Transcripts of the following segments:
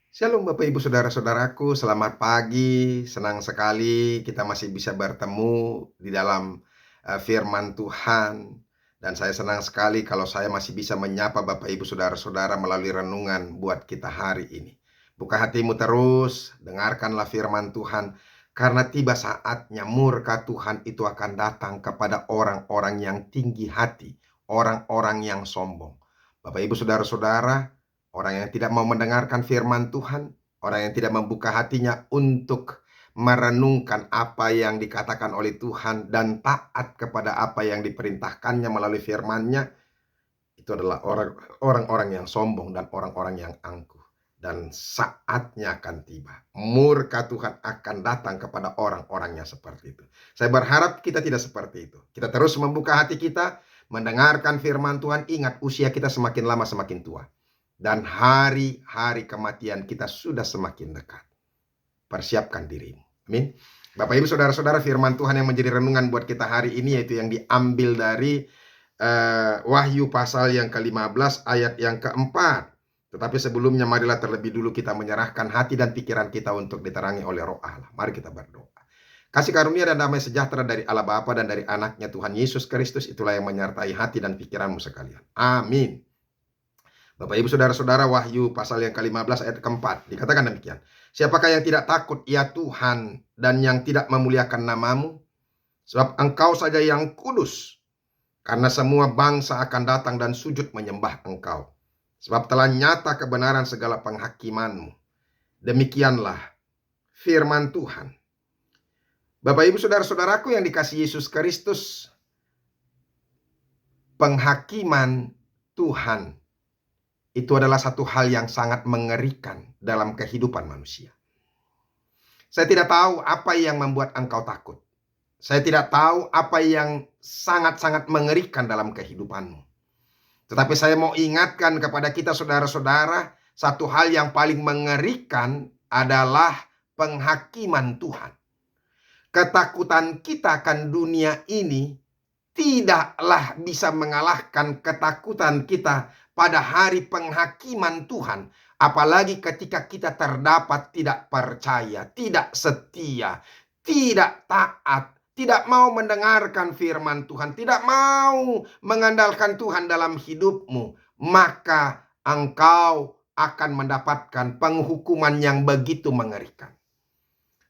Shalom Bapak Ibu Saudara-saudaraku, selamat pagi. Senang sekali kita masih bisa bertemu di dalam firman Tuhan. Dan saya senang sekali kalau saya masih bisa menyapa Bapak Ibu Saudara-saudara melalui renungan buat kita hari ini. Buka hatimu terus, dengarkanlah firman Tuhan. Karena tiba saatnya murka Tuhan itu akan datang kepada orang-orang yang tinggi hati, orang-orang yang sombong. Bapak Ibu Saudara-saudara, orang yang tidak mau mendengarkan firman Tuhan, orang yang tidak membuka hatinya untuk merenungkan apa yang dikatakan oleh Tuhan dan taat kepada apa yang diperintahkannya melalui firman-Nya, itu adalah orang-orang yang sombong dan orang-orang yang angkuh. Dan saatnya akan tiba. Murka Tuhan akan datang kepada orang-orang yang seperti itu. Saya berharap kita tidak seperti itu. Kita terus membuka hati kita, mendengarkan firman Tuhan. Ingat, usia kita semakin lama semakin tua. Dan hari-hari kematian kita sudah semakin dekat. Persiapkan dirimu. Amin. Bapak Ibu Saudara-saudara, firman Tuhan yang menjadi renungan buat kita hari ini yaitu yang diambil dari Wahyu pasal yang ke-15 ayat yang keempat. Tetapi sebelumnya marilah terlebih dulu kita menyerahkan hati dan pikiran kita untuk diterangi oleh Roh Allah. Mari kita berdoa. Kasih karunia dan damai sejahtera dari Allah Bapa dan dari anaknya Tuhan Yesus Kristus itulah yang menyertai hati dan pikiranmu sekalian. Amin. Bapak Ibu Saudara-saudara, Wahyu pasal yang ke-15 ayat keempat dikatakan demikian. Siapakah yang tidak takut ya Tuhan dan yang tidak memuliakan namamu? Sebab engkau saja yang kudus. Karena semua bangsa akan datang dan sujud menyembah engkau. Sebab telah nyata kebenaran segala penghakimanmu. Demikianlah firman Tuhan. Bapak Ibu Saudara-saudaraku yang dikasihi Yesus Kristus, penghakiman Tuhan itu adalah satu hal yang sangat mengerikan dalam kehidupan manusia. Saya tidak tahu apa yang membuat engkau takut. Saya tidak tahu apa yang sangat-sangat mengerikan dalam kehidupanmu. Tetapi saya mau ingatkan kepada kita saudara-saudara, satu hal yang paling mengerikan adalah penghakiman Tuhan. Ketakutan kita akan dunia ini tidaklah bisa mengalahkan ketakutan kita pada hari penghakiman Tuhan. Apalagi ketika kita terdapat tidak percaya, tidak setia, tidak taat, tidak mau mendengarkan firman Tuhan, tidak mau mengandalkan Tuhan dalam hidupmu, maka engkau akan mendapatkan penghukuman yang begitu mengerikan.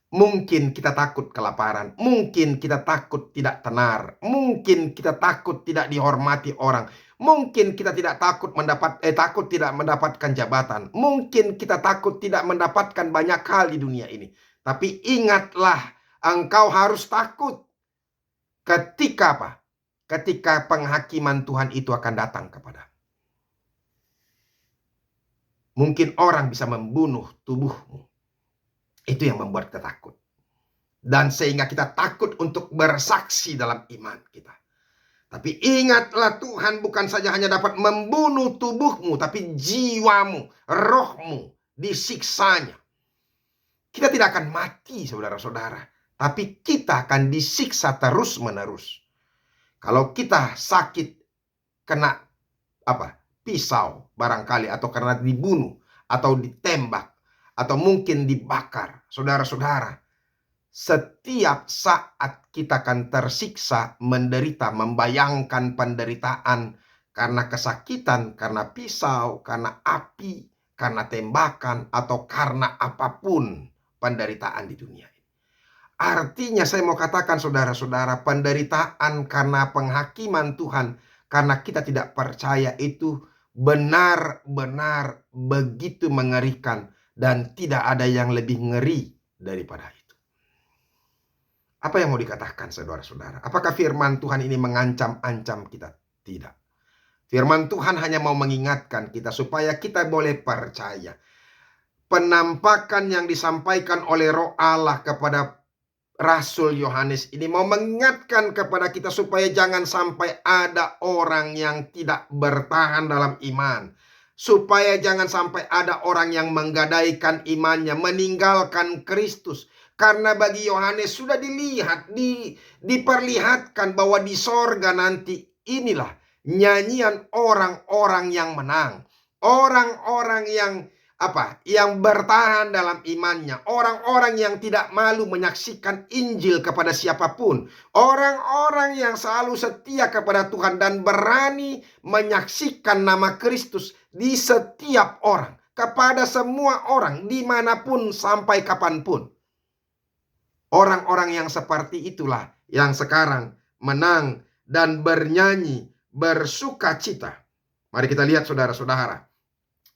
Mungkin kita takut kelaparan, mungkin kita takut tidak tenar, mungkin kita takut tidak dihormati orang, mungkin kita tidak takut tidak mendapatkan jabatan, mungkin kita takut tidak mendapatkan banyak hal di dunia ini. Tapi ingatlah, engkau harus takut ketika apa? Ketika penghakiman Tuhan itu akan datang kepada. Mungkin orang bisa membunuh tubuhmu. Itu yang membuat kita takut. Dan sehingga kita takut untuk bersaksi dalam iman kita. Tapi ingatlah, Tuhan bukan saja hanya dapat membunuh tubuhmu, tapi jiwamu, rohmu disiksanya. Kita tidak akan mati saudara-saudara, tapi kita akan disiksa terus-menerus. Kalau kita sakit kena pisau barangkali, atau karena dibunuh, atau ditembak, atau mungkin dibakar, saudara-saudara, setiap saat kita akan tersiksa, menderita, membayangkan penderitaan karena kesakitan, karena pisau, karena api, karena tembakan, atau karena apapun penderitaan di dunia ini. Artinya saya mau katakan saudara-saudara, penderitaan karena penghakiman Tuhan, karena kita tidak percaya, itu benar-benar begitu mengerikan dan tidak ada yang lebih ngeri daripada itu. Apa yang mau dikatakan saudara-saudara? Apakah firman Tuhan ini mengancam-ancam kita? Tidak. Firman Tuhan hanya mau mengingatkan kita supaya kita boleh percaya. Penampakan yang disampaikan oleh Roh Allah kepada Rasul Yohanes ini mau mengingatkan kepada kita supaya jangan sampai ada orang yang tidak bertahan dalam iman. Supaya jangan sampai ada orang yang menggadaikan imannya, meninggalkan Kristus. Karena bagi Yohanes sudah diperlihatkan bahwa di sorga nanti inilah nyanyian orang-orang yang menang. Orang-orang yang yang bertahan dalam imannya, orang-orang yang tidak malu menyaksikan Injil kepada siapapun, orang-orang yang selalu setia kepada Tuhan dan berani menyaksikan nama Kristus di setiap orang, kepada semua orang, dimanapun sampai kapanpun. Orang-orang yang seperti itulah yang sekarang menang dan bernyanyi, bersuka cita. Mari kita lihat saudara-saudara,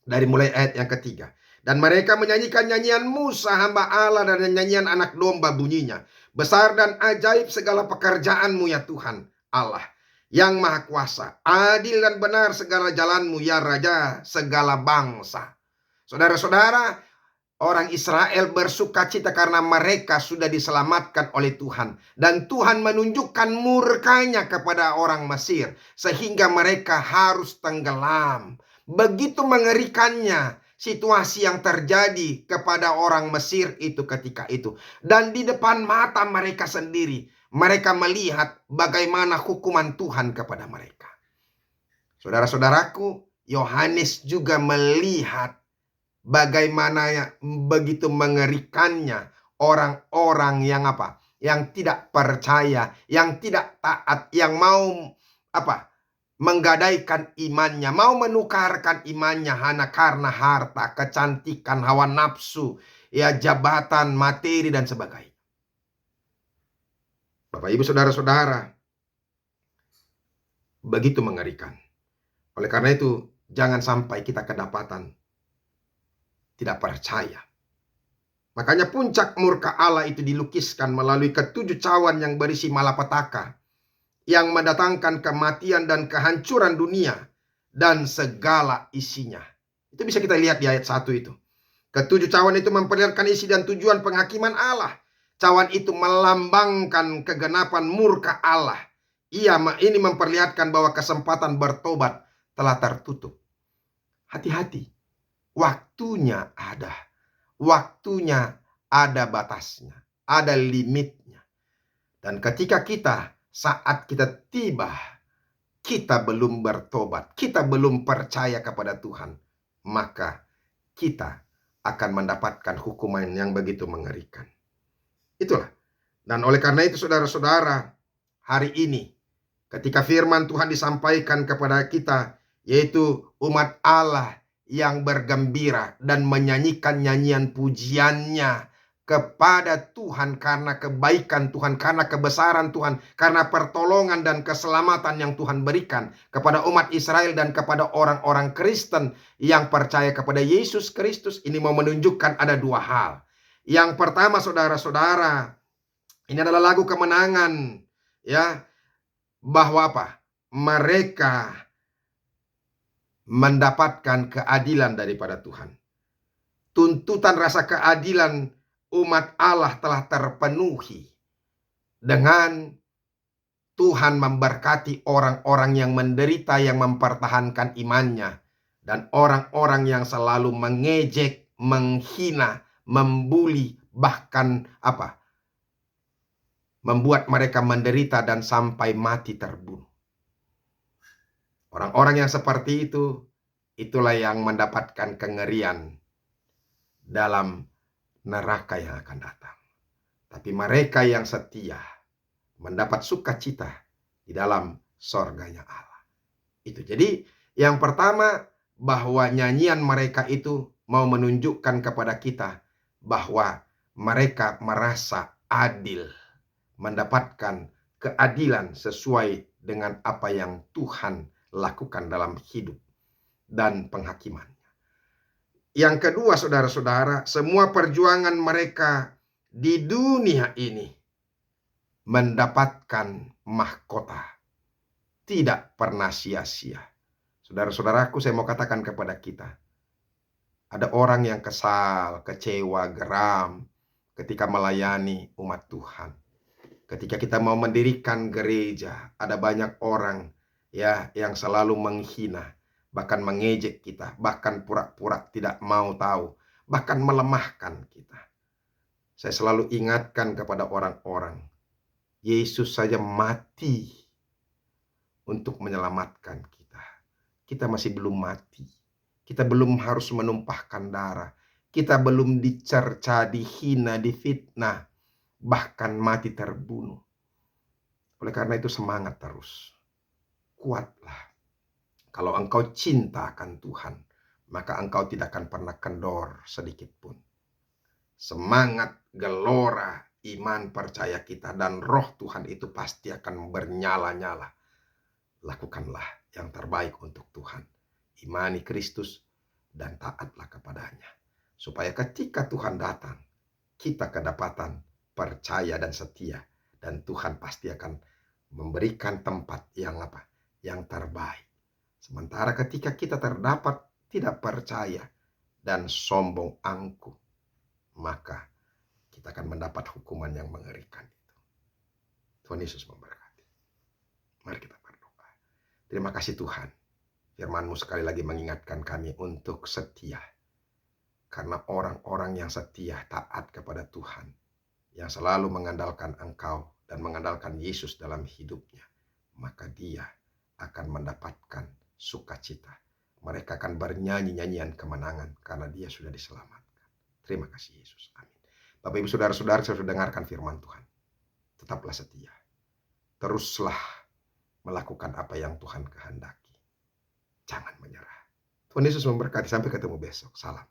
dari mulai ayat yang ketiga. Dan mereka menyanyikan nyanyian Musa hamba Allah dan nyanyian anak domba bunyinya. Besar dan ajaib segala pekerjaanmu ya Tuhan Allah yang maha kuasa. Adil dan benar segala jalanmu ya Raja segala bangsa. Saudara-saudara, orang Israel bersuka cita karena mereka sudah diselamatkan oleh Tuhan. Dan Tuhan menunjukkan murkanya kepada orang Mesir, sehingga mereka harus tenggelam. Begitu mengerikannya situasi yang terjadi kepada orang Mesir itu ketika itu. Dan di depan mata mereka sendiri, mereka melihat bagaimana hukuman Tuhan kepada mereka. Saudara-saudaraku, Yohanes juga melihat bagaimana begitu mengerikannya orang-orang yang yang tidak percaya, yang tidak taat, yang mau menggadaikan imannya, mau menukarkan imannya hanya karena harta, kecantikan, hawa nafsu, jabatan, materi dan sebagainya. Bapak Ibu saudara-saudara, begitu mengerikan. Oleh karena itu, jangan sampai kita kedapatan tidak percaya. Makanya puncak murka Allah itu dilukiskan melalui ketujuh cawan yang berisi malapetaka, yang mendatangkan kematian dan kehancuran dunia dan segala isinya. Itu bisa kita lihat di ayat 1 itu. Ketujuh cawan itu memperlihatkan isi dan tujuan penghakiman Allah. Cawan itu melambangkan kegenapan murka Allah. Ini memperlihatkan bahwa kesempatan bertobat telah tertutup. Hati-hati. Waktunya ada. Waktunya ada batasnya. Ada limitnya. Dan ketika saat kita tiba, kita belum bertobat, kita belum percaya kepada Tuhan, maka kita akan mendapatkan hukuman yang begitu mengerikan. Itulah. Dan oleh karena itu saudara-saudara, hari ini ketika firman Tuhan disampaikan kepada kita, yaitu umat Allah yang bergembira dan menyanyikan nyanyian pujiannya kepada Tuhan karena kebaikan Tuhan, karena kebesaran Tuhan, karena pertolongan dan keselamatan yang Tuhan berikan kepada umat Israel dan kepada orang-orang Kristen yang percaya kepada Yesus Kristus. Ini mau menunjukkan ada dua hal. Yang pertama saudara-saudara, ini adalah lagu kemenangan, bahwa mereka mendapatkan keadilan daripada Tuhan. Tuntutan rasa keadilan umat Allah telah terpenuhi dengan Tuhan memberkati orang-orang yang menderita, yang mempertahankan imannya, dan orang-orang yang selalu mengejek, menghina, membuli, bahkan membuat mereka menderita dan sampai mati terbunuh. Orang-orang yang seperti itu, itulah yang mendapatkan kengerian dalam neraka yang akan datang. Tapi mereka yang setia mendapat sukacita di dalam sorganya Allah. Itu jadi yang pertama, bahwa nyanyian mereka itu mau menunjukkan kepada kita bahwa mereka merasa adil, mendapatkan keadilan sesuai dengan apa yang Tuhan lakukan dalam hidup dan penghakimannya. Yang kedua saudara-saudara, semua perjuangan mereka di dunia ini mendapatkan mahkota. Tidak pernah sia-sia. Saudara-saudaraku, saya mau katakan kepada kita, ada orang yang kesal, kecewa, geram ketika melayani umat Tuhan. Ketika kita mau mendirikan gereja, ada banyak orang yang selalu menghina, bahkan mengejek kita, bahkan pura-pura tidak mau tahu, bahkan melemahkan kita. Saya selalu ingatkan kepada orang-orang, Yesus saja mati untuk menyelamatkan kita. Kita masih belum mati. Kita belum harus menumpahkan darah. Kita belum dicerca, dihina, difitnah, bahkan mati terbunuh. Oleh karena itu semangat terus. Kuatlah. Kalau engkau cinta akan Tuhan, maka engkau tidak akan pernah kendor sedikit pun. Semangat, gelora, iman, percaya kita, dan roh Tuhan itu pasti akan bernyala-nyala. Lakukanlah yang terbaik untuk Tuhan. Imani Kristus dan taatlah kepadanya. Supaya ketika Tuhan datang, kita kedapatan percaya dan setia. Dan Tuhan pasti akan memberikan tempat yang apa? Yang terbaik. Sementara ketika kita terdapat tidak percaya dan sombong angkuh, maka kita akan mendapat hukuman yang mengerikan itu. Tuhan Yesus memberkati. Mari kita berdoa. Terima kasih Tuhan. Firman-Mu sekali lagi mengingatkan kami untuk setia. Karena orang-orang yang setia taat kepada Tuhan, yang selalu mengandalkan Engkau dan mengandalkan Yesus dalam hidupnya, maka dia akan mendapatkan sukacita. Mereka akan bernyanyi nyanyian kemenangan karena dia sudah diselamatkan. Terima kasih Yesus. Amin. Bapak Ibu Saudara-saudara, saya sudah dengarkan firman Tuhan. Tetaplah setia. Teruslah melakukan apa yang Tuhan kehendaki. Jangan menyerah. Tuhan Yesus memberkati. Sampai ketemu besok. Salam.